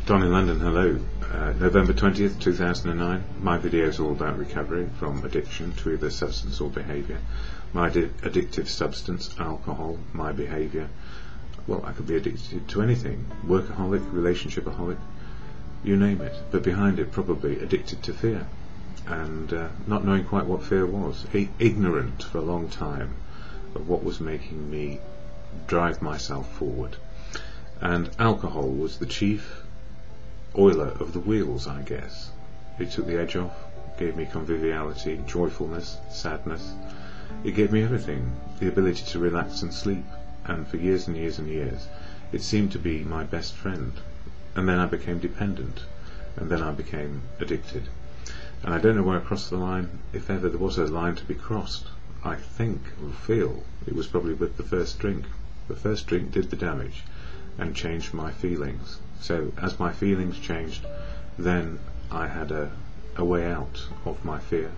DonInLondon, hello. November 20th, 2009. My video is all about recovery from addiction to either substance or behaviour. My addictive substance, alcohol, my behaviour. Well, I could be addicted to anything. Workaholic, relationshipaholic, you name it. But behind it, probably addicted to fear. And not knowing quite what fear was. Ignorant for a long time of what was making me drive myself forward. And alcohol was the chief oiler of the wheels, I guess. It took the edge off, gave me conviviality, joyfulness, sadness. It gave me everything, the ability to relax and sleep, and for years and years and years it seemed to be my best friend. And then I became dependent, and then I became addicted. And I don't know where I crossed the line, if ever there was a line to be crossed. I think, or feel, it was probably with the first drink. The first drink did the damage and changed my feelings. So as my feelings changed, then I had a way out of my fear,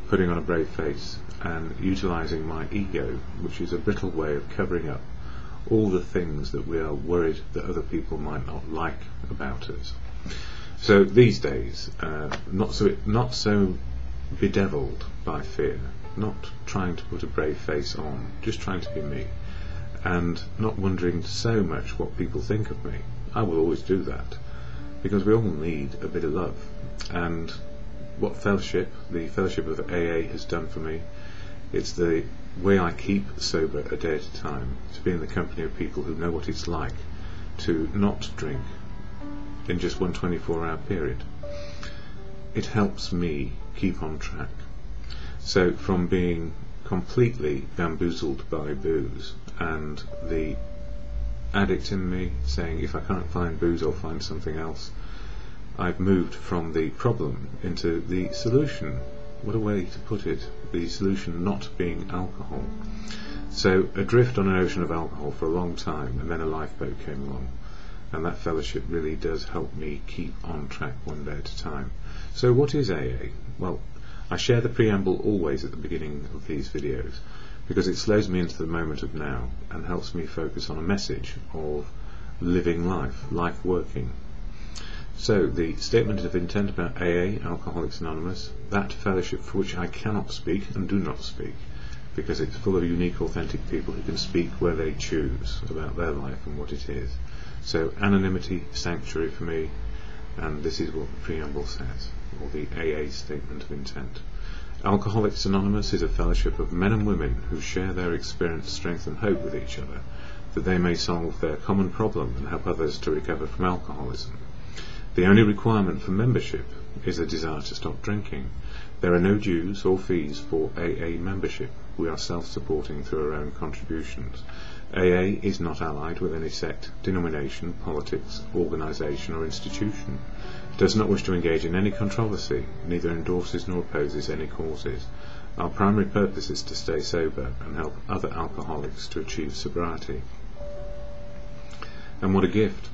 putting on a brave face and utilising my ego, which is a brittle way of covering up all the things that we are worried that other people might not like about us. So these days, not so bedeviled by fear, not trying to put a brave face on, just trying to be me, and not wondering so much what people think of me. I will always do that, because we all need a bit of love. And what the fellowship of AA has done for me, it's the way I keep sober a day at a time, to be in the company of people who know what it's like to not drink in just one 24-hour period. It helps me keep on track. So from being completely bamboozled by booze and the addict in me saying, if I can't find booze, I'll find something else, I've moved from the problem into the solution. What a way to put it, the solution not being alcohol. So adrift on an ocean of alcohol for a long time, and then a lifeboat came along, and that fellowship really does help me keep on track one day at a time. So what is AA? Well, I share the preamble always at the beginning of these videos, because it slows me into the moment of now and helps me focus on a message of living life working. So the statement of intent about AA, Alcoholics Anonymous, that fellowship for which I cannot speak and do not speak, because it's full of unique, authentic people who can speak where they choose about their life and what it is. So anonymity, sanctuary for me, and this is what the preamble says, or the AA statement of intent. Alcoholics Anonymous is a fellowship of men and women who share their experience, strength and hope with each other, that they may solve their common problem and help others to recover from alcoholism. The only requirement for membership is a desire to stop drinking. There are no dues or fees for AA membership. We are self-supporting through our own contributions. AA is not allied with any sect, denomination, politics, organisation or institution. It does not wish to engage in any controversy, neither endorses nor opposes any causes. Our primary purpose is to stay sober and help other alcoholics to achieve sobriety. And what a gift.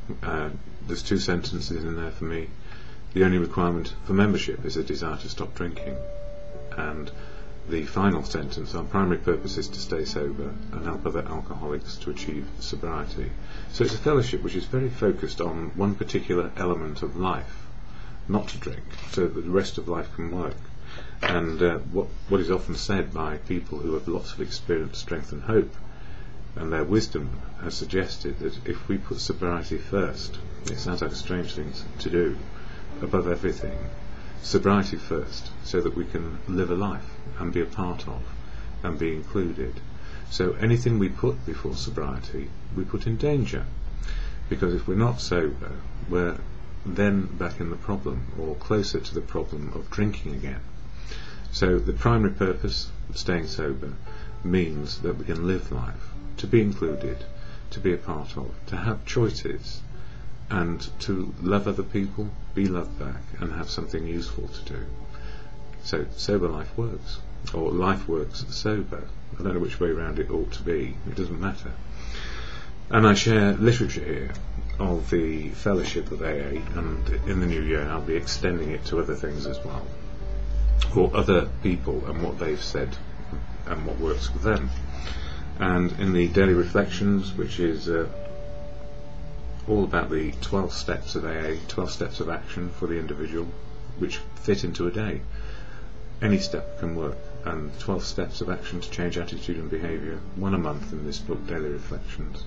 There's two sentences in there for me. The only requirement for membership is a desire to stop drinking. And the final sentence, our primary purpose is to stay sober and help other alcoholics to achieve sobriety. So it's a fellowship which is very focused on one particular element of life, not to drink, so that the rest of life can work. And what is often said by people who have lots of experience, strength and hope, and their wisdom has suggested that if we put sobriety first, it sounds like a strange thing to do, above everything, sobriety first, so that we can live a life and be a part of and be included. So anything we put before sobriety, we put in danger, because if we're not sober, we're then back in the problem, or closer to the problem of drinking again. So the primary purpose of staying sober means that we can live life, to be included, to be a part of, to have choices, and to love other people, be loved back, and have something useful to do. So sober life works, or life works sober. I don't know which way around it ought to be, it doesn't matter. And I share literature here of the fellowship of AA, and in the new year I'll be extending it to other things as well, or other people and what they've said and what works with them. And in the daily reflections, which is all about the 12 steps of AA, 12 steps of action for the individual, which fit into a day. Any step can work, and 12 steps of action to change attitude and behaviour, one a month in this book, Daily Reflections.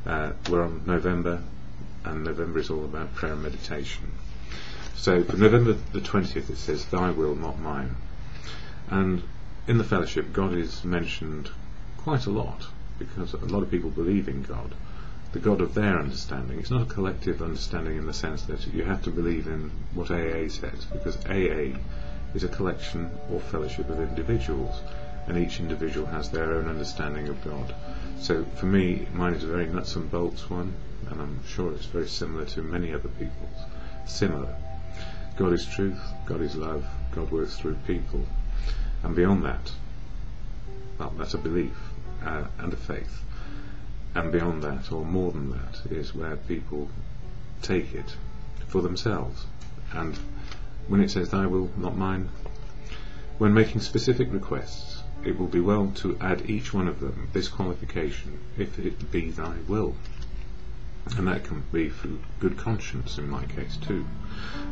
We're on November, and November is all about prayer and meditation. So for November the 20th it says, "Thy will, not mine." And in the fellowship, God is mentioned quite a lot, because a lot of people believe in God, the God of their understanding. It's not a collective understanding in the sense that you have to believe in what AA says, because AA is a collection or fellowship of individuals, and each individual has their own understanding of God. So for me, mine is a very nuts and bolts one, and I'm sure it's very similar to many other people's. Similar. God is truth, God is love, God works through people. And beyond that, well, that's a belief and a faith. And beyond that, or more than that, is where people take it for themselves. And when it says, "Thy will, not mine," when making specific requests, it will be well to add each one of them this qualification: if it be thy will. And that can be for good conscience in my case too.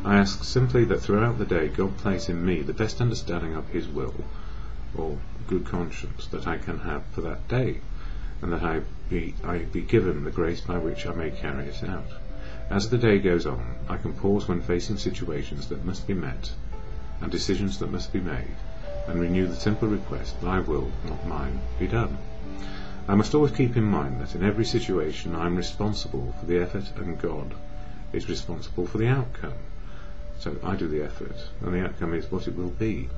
I ask simply that throughout the day God place in me the best understanding of his will, or good conscience, that I can have for that day, and that I be given the grace by which I may carry it out. As the day goes on, I can pause when facing situations that must be met, and decisions that must be made, and renew the simple request, "Thy will, not mine, be done." I must always keep in mind that in every situation I am responsible for the effort, and God is responsible for the outcome. So I do the effort, and the outcome is what it will be.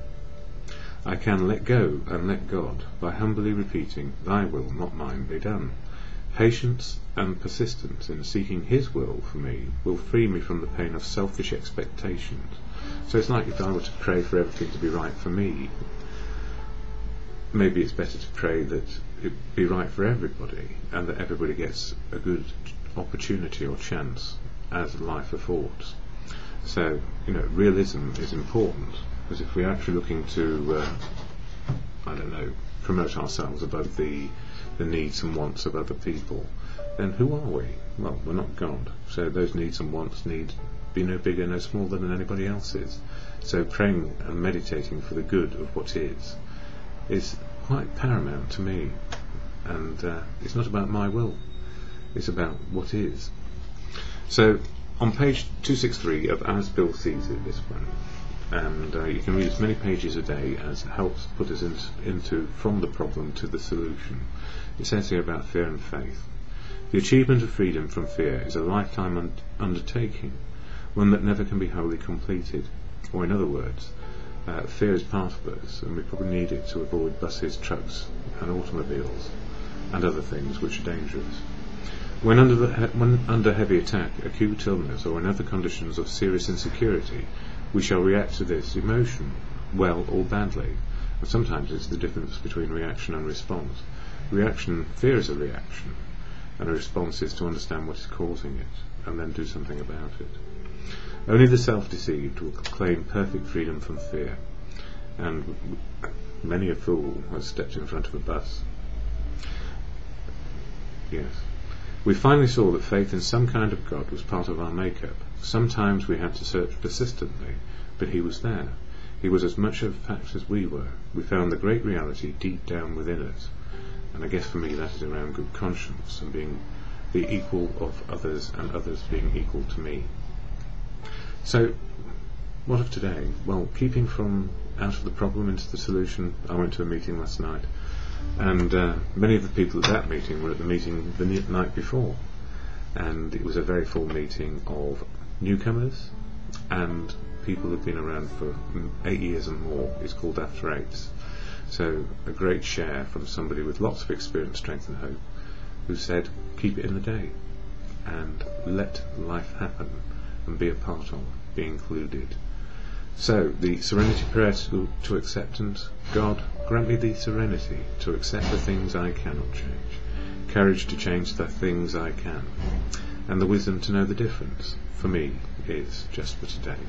I can let go and let God by humbly repeating, "Thy will, not mine, be done." Patience and persistence in seeking his will for me will free me from the pain of selfish expectations. So it's like if I were to pray for everything to be right for me, maybe it's better to pray that it be right for everybody, and that everybody gets a good opportunity or chance as life affords. So, realism is important, because if we're actually looking to, promote ourselves above the needs and wants of other people, then who are we? Well, we're not God. So those needs and wants need be no bigger, no smaller than anybody else's. So praying and meditating for the good of what is quite paramount to me. And it's not about my will, it's about what is. So on page 263 of As Bill Sees It, this one, and you can read as many pages a day as helps put us into from the problem to the solution. It says here about fear and faith. The achievement of freedom from fear is a lifetime undertaking, one that never can be wholly completed. Or in other words, fear is part of us, and we probably need it to avoid buses, trucks and automobiles and other things which are dangerous. When under heavy attack, acute illness, or in other conditions of serious insecurity, we shall react to this emotion, well or badly. And sometimes it's the difference between reaction and response. Fear is a reaction, and a response is to understand what is causing it, and then do something about it. Only the self-deceived will claim perfect freedom from fear, and many a fool has stepped in front of a bus. Yes. We finally saw that faith in some kind of God was part of our make-up. Sometimes we had to search persistently, but he was there. He was as much a fact as we were. We found the great reality deep down within us. And I guess for me that is around good conscience and being the equal of others, and others being equal to me. So, what of today? Well, keeping from out of the problem into the solution, I went to a meeting last night, and many of the people at that meeting were at the meeting the night before, and it was a very full meeting of newcomers and people who've been around for 8 years and more. It's called After Eights. So a great share from somebody with lots of experience, strength and hope, who said, keep it in the day and let life happen and be a part of, be included. So the serenity prayer to acceptance: God, grant me the serenity to accept the things I cannot change, courage to change the things I can, and the wisdom to know the difference, for me, is just for today.